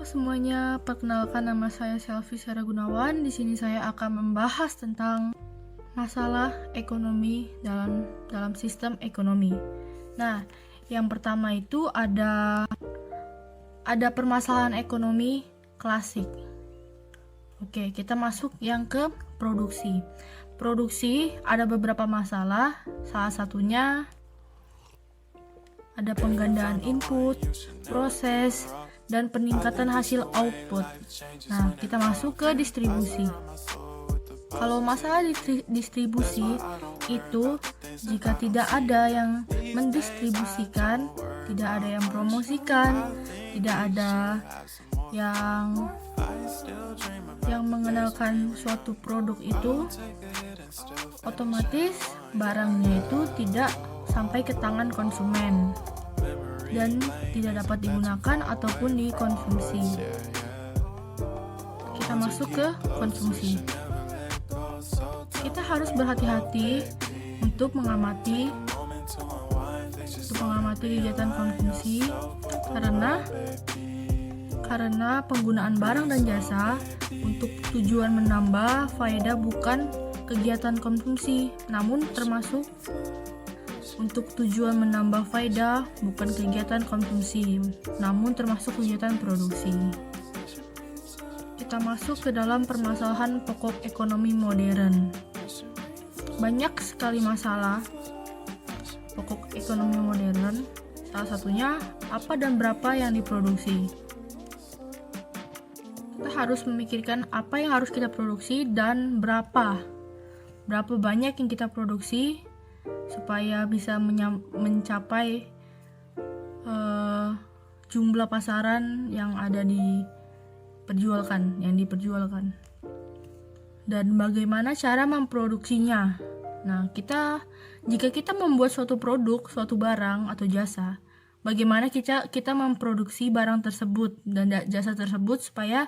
Halo semuanya, perkenalkan nama saya Selvi Sarah Gunawan. Di sini saya akan membahas tentang masalah ekonomi dalam sistem ekonomi. Nah, yang pertama itu ada permasalahan ekonomi klasik. Oke, kita masuk yang ke produksi. Produksi ada beberapa masalah, salah satunya ada penggandaan input, proses, dan peningkatan hasil output. Nah, kita masuk ke distribusi. Kalau masalah distribusi itu jika tidak ada yang mendistribusikan, tidak ada yang promosikan, tidak ada yang mengenalkan suatu produk itu, otomatis barangnya itu tidak sampai ke tangan konsumen dan tidak dapat digunakan ataupun dikonsumsi. Kita masuk ke konsumsi. Kita harus berhati-hati untuk mengamati kegiatan konsumsi karena penggunaan barang dan jasa untuk tujuan menambah faedah bukan kegiatan konsumsi, namun termasuk untuk tujuan menambah faedah bukan kegiatan konsumsi, namun termasuk kegiatan produksi. Kita masuk ke dalam permasalahan pokok ekonomi modern. Banyak sekali masalah pokok ekonomi modern, salah satunya apa dan berapa yang diproduksi. Kita harus memikirkan apa yang harus kita produksi dan berapa banyak yang kita produksi supaya bisa mencapai jumlah pasaran yang diperjualkan dan bagaimana cara memproduksinya. Nah, jika kita membuat suatu produk, suatu barang atau jasa, bagaimana kita memproduksi barang tersebut dan jasa tersebut supaya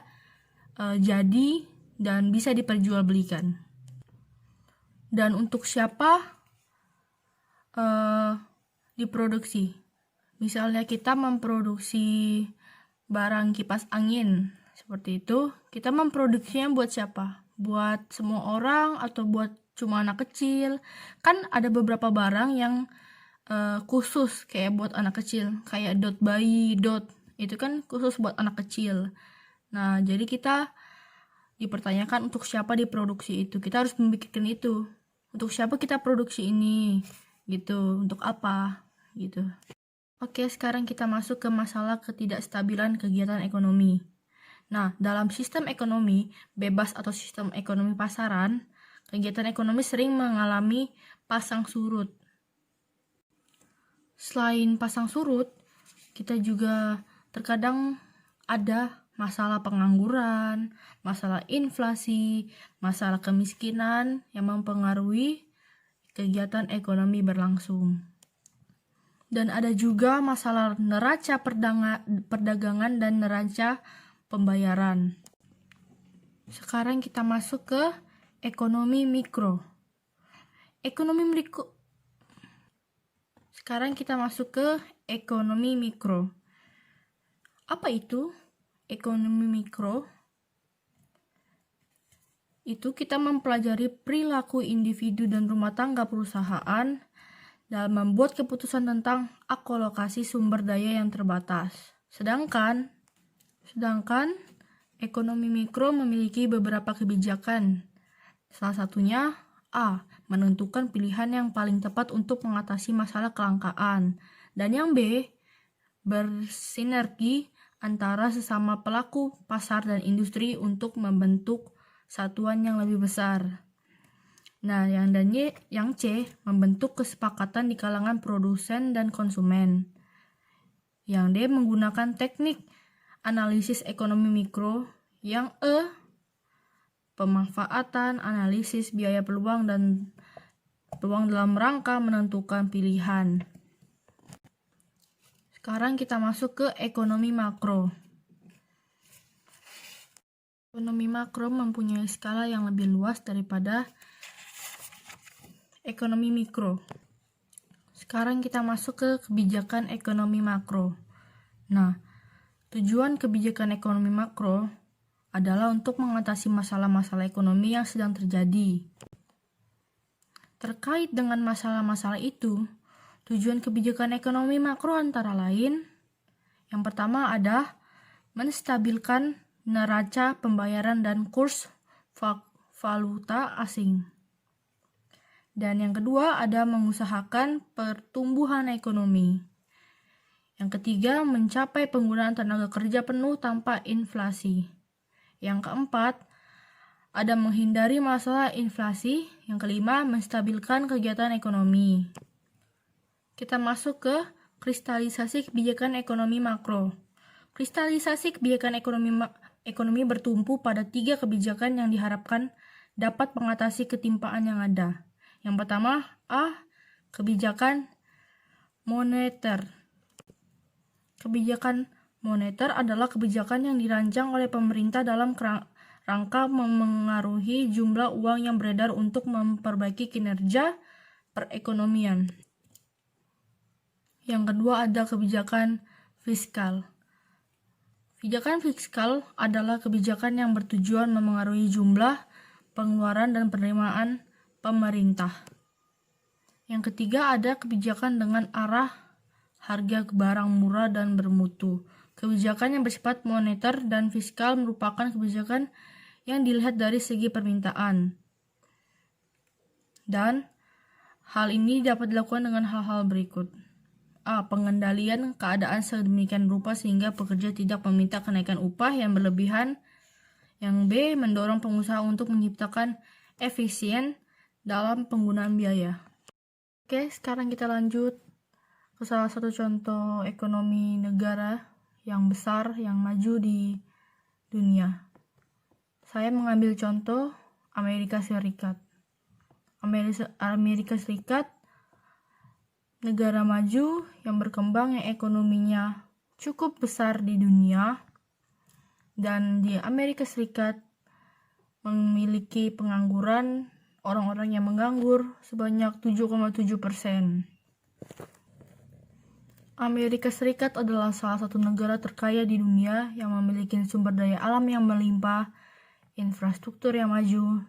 jadi dan bisa diperjualbelikan. Dan untuk siapa diproduksi. Misalnya kita memproduksi barang kipas angin seperti itu, kita memproduksinya buat siapa? Buat semua orang atau buat cuma anak kecil? Kan ada beberapa barang yang khusus kayak buat anak kecil, kayak dot bayi, itu kan khusus buat anak kecil. Nah, jadi kita dipertanyakan untuk siapa diproduksi itu. Kita harus memikirkan itu. Untuk siapa kita produksi ini? Gitu, untuk apa? Gitu. Oke, sekarang kita masuk ke masalah ketidakstabilan kegiatan ekonomi. Nah, dalam sistem ekonomi bebas atau sistem ekonomi pasaran, kegiatan ekonomi sering mengalami pasang surut. Selain pasang surut, kita juga terkadang ada masalah pengangguran, masalah inflasi, masalah kemiskinan yang mempengaruhi kegiatan ekonomi berlangsung. Dan ada juga masalah neraca perdagangan dan neraca pembayaran. Sekarang kita masuk ke ekonomi mikro. Sekarang kita masuk ke ekonomi mikro. Apa itu ekonomi mikro? Itu kita mempelajari perilaku individu dan rumah tangga perusahaan dalam membuat keputusan tentang alokasi sumber daya yang terbatas. Sedangkan ekonomi mikro memiliki beberapa kebijakan. Salah satunya A. Menentukan pilihan yang paling tepat untuk mengatasi masalah kelangkaan. Dan yang B. Bersinergi antara sesama pelaku pasar dan industri untuk membentuk satuan yang lebih besar. Nah, yang C, membentuk kesepakatan di kalangan produsen dan konsumen. Yang D, menggunakan teknik analisis ekonomi mikro. Yang E, pemanfaatan analisis biaya peluang dalam rangka menentukan pilihan. Sekarang kita masuk ke ekonomi makro. Ekonomi makro mempunyai skala yang lebih luas daripada ekonomi mikro. Sekarang kita masuk ke kebijakan ekonomi makro. Nah, Tujuan kebijakan ekonomi makro adalah untuk mengatasi masalah-masalah ekonomi yang sedang terjadi. Terkait dengan masalah-masalah itu, tujuan kebijakan ekonomi makro antara lain, yang pertama adalah menstabilkan neraca pembayaran dan kurs valuta asing. Dan yang kedua ada mengusahakan pertumbuhan ekonomi. Yang ketiga, mencapai penggunaan tenaga kerja penuh tanpa inflasi. Yang keempat, ada menghindari masalah inflasi. Yang kelima, menstabilkan kegiatan ekonomi. Kita masuk ke kristalisasi kebijakan ekonomi makro. Kristalisasi kebijakan ekonomi bertumpu pada 3 kebijakan yang diharapkan dapat mengatasi ketimpaan yang ada. Yang pertama, kebijakan moneter. Kebijakan moneter adalah kebijakan yang dirancang oleh pemerintah dalam rangka memengaruhi jumlah uang yang beredar untuk memperbaiki kinerja perekonomian. Yang kedua ada kebijakan fiskal. Kebijakan fiskal adalah kebijakan yang bertujuan memengaruhi jumlah pengeluaran dan penerimaan pemerintah. Yang ketiga ada kebijakan dengan arah harga barang murah dan bermutu. Kebijakan yang bersifat moneter dan fiskal merupakan kebijakan yang dilihat dari segi permintaan. Dan hal ini dapat dilakukan dengan hal-hal berikut. Pengendalian keadaan sedemikian rupa sehingga pekerja tidak meminta kenaikan upah yang berlebihan. Yang B, mendorong pengusaha untuk menciptakan efisien dalam penggunaan biaya. Oke, sekarang kita lanjut ke salah satu contoh ekonomi negara yang besar, yang maju di dunia. Saya mengambil contoh Amerika Serikat. Amerika Serikat negara maju yang berkembang yang ekonominya cukup besar di dunia, dan di Amerika Serikat memiliki pengangguran orang-orang yang menganggur sebanyak 7,7%. Amerika Serikat adalah salah satu negara terkaya di dunia yang memiliki sumber daya alam yang melimpah, infrastruktur yang maju,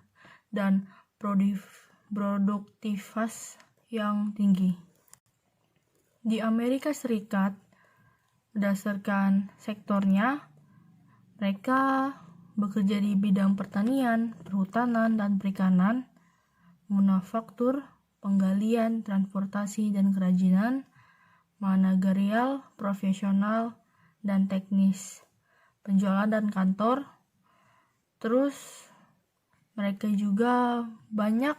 dan produktivitas yang tinggi. Di Amerika Serikat, berdasarkan sektornya, mereka bekerja di bidang pertanian, perhutanan, dan perikanan, manufaktur, penggalian, transportasi, dan kerajinan, manajerial, profesional, dan teknis, penjualan dan kantor. Terus mereka juga banyak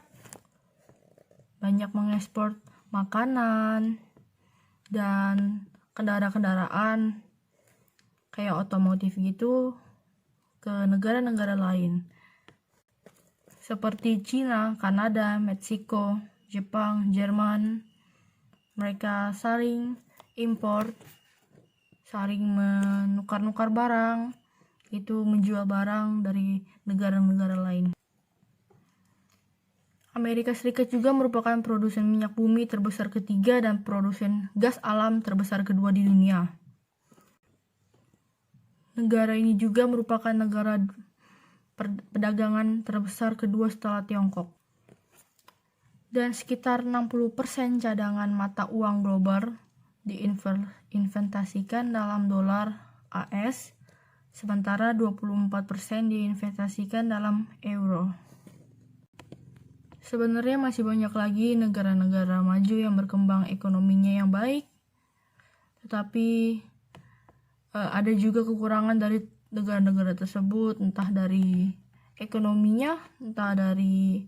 mengekspor makanan dan kendaraan kayak otomotif gitu ke negara-negara lain seperti Cina, Kanada, Meksiko, Jepang, Jerman. Mereka saling impor, saling menukar-nukar barang, itu menjual barang dari negara-negara lain. Amerika Serikat juga merupakan produsen minyak bumi terbesar ketiga dan produsen gas alam terbesar kedua di dunia. Negara ini juga merupakan negara perdagangan terbesar kedua setelah Tiongkok. Dan sekitar 60% cadangan mata uang global diinvestasikan dalam dolar AS, sementara 24% diinvestasikan dalam euro. Sebenarnya masih banyak lagi negara-negara maju yang berkembang ekonominya yang baik, tetapi ada juga kekurangan dari negara-negara tersebut, entah dari ekonominya, entah dari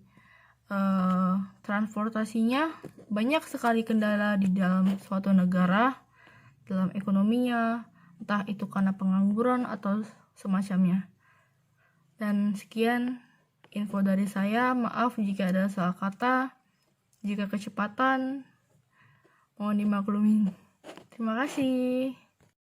transportasinya. Banyak sekali kendala di dalam suatu negara, dalam ekonominya, entah itu karena pengangguran atau semacamnya. Dan sekian info dari saya. Maaf jika ada salah kata, jika kecepatan mohon dimaklumin. Terima kasih.